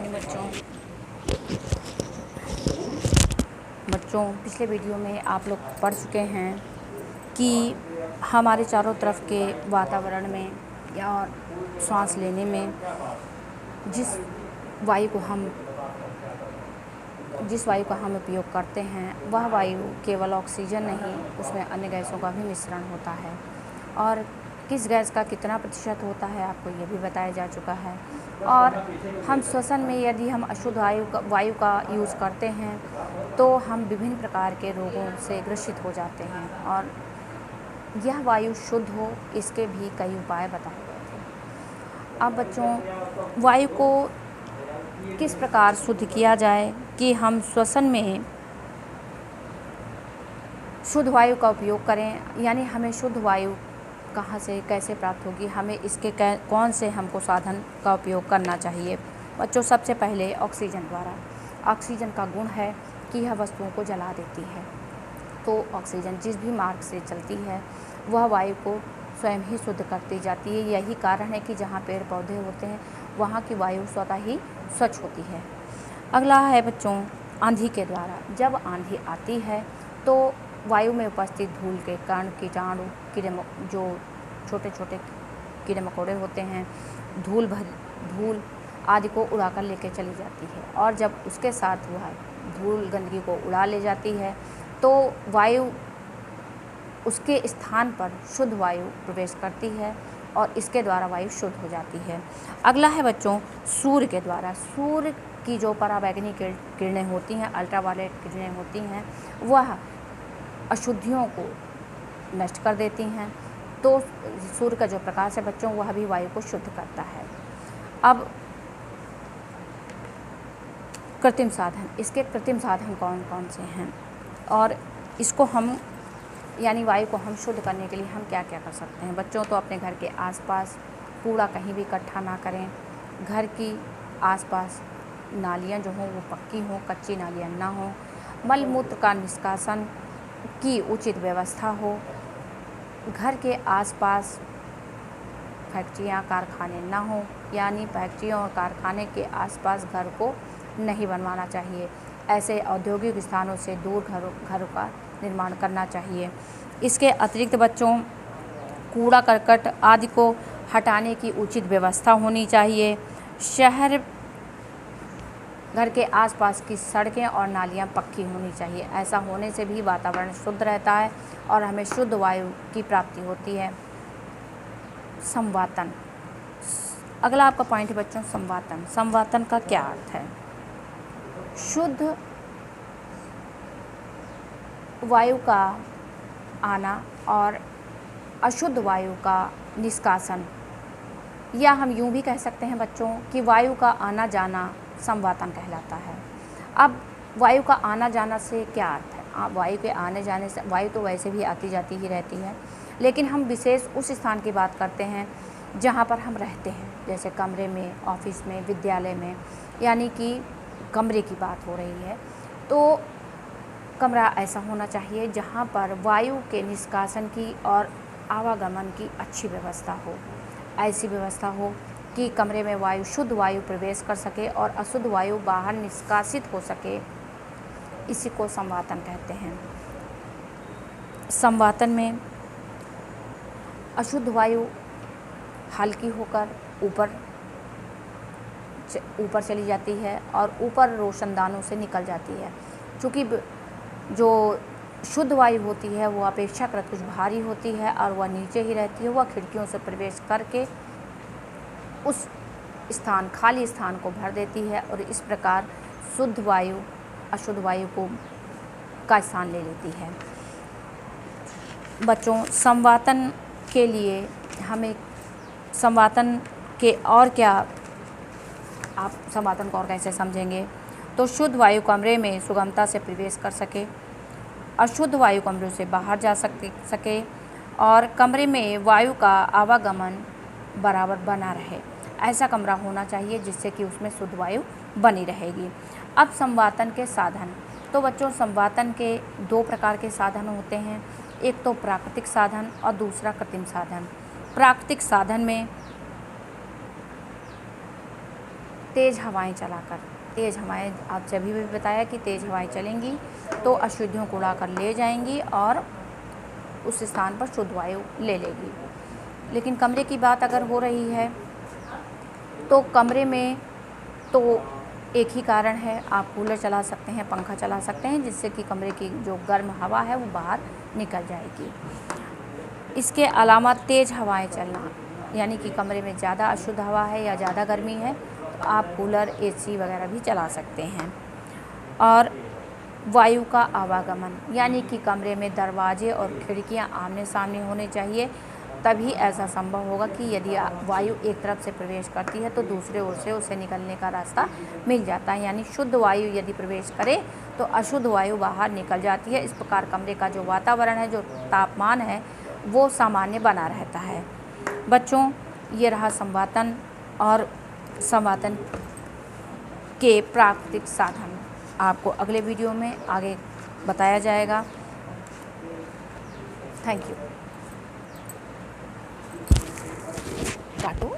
Morning बच्चों पिछले video में आप लोग पढ़ चुके हैं कि हमारे चारों तरफ के वातावरण में या और सांस लेने में जिस वायु का हम उपयोग करते हैं वह वायु केवल ऑक्सीजन नहीं, उसमें अन्य गैसों का भी मिश्रण होता है। और किस गैस का कितना प्रतिशत होता है आपको ये भी बताया जा चुका है। और हम श्वसन में यदि हम अशुद्ध वायु का यूज़ करते हैं तो हम विभिन्न प्रकार के रोगों से ग्रसित हो जाते हैं। और यह वायु शुद्ध हो इसके भी कई उपाय बताए गए थे। अब बच्चों वायु को किस प्रकार शुद्ध किया जाए कि हम श्वसन में शुद्ध वायु का उपयोग करें, यानी हमें शुद्ध वायु कहाँ से कैसे प्राप्त होगी, हमें इसके कौन से हमको साधन का उपयोग करना चाहिए। बच्चों सबसे पहले ऑक्सीजन द्वारा। ऑक्सीजन का गुण है कि यह वस्तुओं को जला देती है। तो ऑक्सीजन जिस भी मार्ग से चलती है वह वायु को स्वयं ही शुद्ध करती जाती है। यही कारण है कि जहाँ पेड़ पौधे होते हैं वहाँ की वायु स्वतः ही स्वच्छ होती है। अगला है बच्चों आंधी के द्वारा। जब आंधी आती है तो वायु में उपस्थित धूल के कण, कीटाणु, जो छोटे छोटे कीड़े मकोड़े होते हैं, धूल आदि को उड़ाकर लेके चली जाती है। और जब उसके साथ वह धूल गंदगी को उड़ा ले जाती है तो वायु उसके स्थान पर शुद्ध वायु प्रवेश करती है और इसके द्वारा वायु शुद्ध हो जाती है। अगला है बच्चों सूर्य के द्वारा। सूर्य की जो पराबैंगनी किरणें होती हैं, अल्ट्रावायलेट किरणें होती हैं, वह अशुद्धियों को नष्ट कर देती हैं। तो सूर्य का जो प्रकाश है बच्चों वह भी वायु को शुद्ध करता है। अब कृत्रिम साधन, इसके कृत्रिम साधन कौन कौन से हैं और इसको हम यानी वायु को हम शुद्ध करने के लिए हम क्या क्या कर सकते हैं। बच्चों तो अपने घर के आसपास कूड़ा कहीं भी इकट्ठा ना करें। घर की आसपास नालियाँ जो हों वो पक्की हों, कच्ची नालियाँ ना हों। मल मूत्र का निष्कासन की उचित व्यवस्था हो। घर के आसपास फैक्ट्रियाँ, कारखाने ना हों, यानी फैक्ट्रियों और कारखाने के आसपास घर को नहीं बनवाना चाहिए। ऐसे औद्योगिक स्थानों से दूर घरों का निर्माण करना चाहिए। इसके अतिरिक्त बच्चों कूड़ा करकट आदि को हटाने की उचित व्यवस्था होनी चाहिए। शहर घर के आसपास की सड़कें और नालियाँ पक्की होनी चाहिए। ऐसा होने से भी वातावरण शुद्ध रहता है और हमें शुद्ध वायु की प्राप्ति होती है। संवातन, अगला आपका पॉइंट है बच्चों संवातन। संवातन का क्या अर्थ है? शुद्ध वायु का आना और अशुद्ध वायु का निष्कासन, या हम यूँ भी कह सकते हैं बच्चों कि वायु का आना जाना संवातन कहलाता है। अब वायु का आना जाना से क्या अर्थ है? वायु के आने जाने से, वायु तो वैसे भी आती जाती ही रहती है, लेकिन हम विशेष उस स्थान की बात करते हैं जहाँ पर हम रहते हैं, जैसे कमरे में, ऑफिस में, विद्यालय में, यानी कि कमरे की बात हो रही है। तो कमरा ऐसा होना चाहिए जहाँ पर वायु के निष्कासन की और आवागमन की अच्छी व्यवस्था हो। ऐसी व्यवस्था हो कि कमरे में वायु, शुद्ध वायु प्रवेश कर सके और अशुद्ध वायु बाहर निष्कासित हो सके। इसी को संवातन कहते हैं। संवातन में अशुद्ध वायु हल्की होकर ऊपर चली जाती है और ऊपर रोशनदानों से निकल जाती है। चूँकि जो शुद्ध वायु होती है वो अपेक्षाकृत कुछ भारी होती है और वह नीचे ही रहती है। वह खिड़कियों से प्रवेश करके उस खाली स्थान को भर देती है और इस प्रकार शुद्ध वायु अशुद्ध वायु का स्थान ले लेती है। बच्चों संवातन के लिए हमें संवातन के और क्या, आप संवातन को और कैसे समझेंगे? तो शुद्ध वायु कमरे में सुगमता से प्रवेश कर सके, अशुद्ध वायु कमरे से बाहर जा सके और कमरे में वायु का आवागमन बराबर बना रहे। ऐसा कमरा होना चाहिए जिससे कि उसमें शुद्ध वायु बनी रहेगी। अब संवातन के साधन, तो बच्चों संवातन के दो प्रकार के साधन होते हैं। एक तो प्राकृतिक साधन और दूसरा कृत्रिम साधन। प्राकृतिक साधन में तेज़ हवाएं चलाकर, तेज़ हवाएं आप सभी भी बताया कि तेज़ हवाएं चलेंगी तो अशुद्धियों को उड़ाकर ले जाएंगी और उस स्थान पर शुद्ध वायु ले लेगी। लेकिन कमरे की बात अगर हो रही है तो कमरे में तो एक ही कारण है, आप कूलर चला सकते हैं, पंखा चला सकते हैं, जिससे कि कमरे की जो गर्म हवा है वो बाहर निकल जाएगी। इसके अलावा तेज़ हवाएं चलना, यानी कि कमरे में ज़्यादा अशुद्ध हवा है या ज़्यादा गर्मी है तो आप कूलर, एसी वगैरह भी चला सकते हैं। और वायु का आवागमन, यानी कि कमरे में दरवाजे और खिड़कियां आमने सामने होने चाहिए, तभी ऐसा संभव होगा कि यदि वायु एक तरफ से प्रवेश करती है तो दूसरे ओर से उसे निकलने का रास्ता मिल जाता है। यानी शुद्ध वायु यदि प्रवेश करे तो अशुद्ध वायु बाहर निकल जाती है। इस प्रकार कमरे का जो वातावरण है, जो तापमान है, वो सामान्य बना रहता है। बच्चों, ये रहा संवातन और संवातन के प्राकृतिक साधन। आपको अगले वीडियो में आगे बताया जाएगा। Thank you. काटो।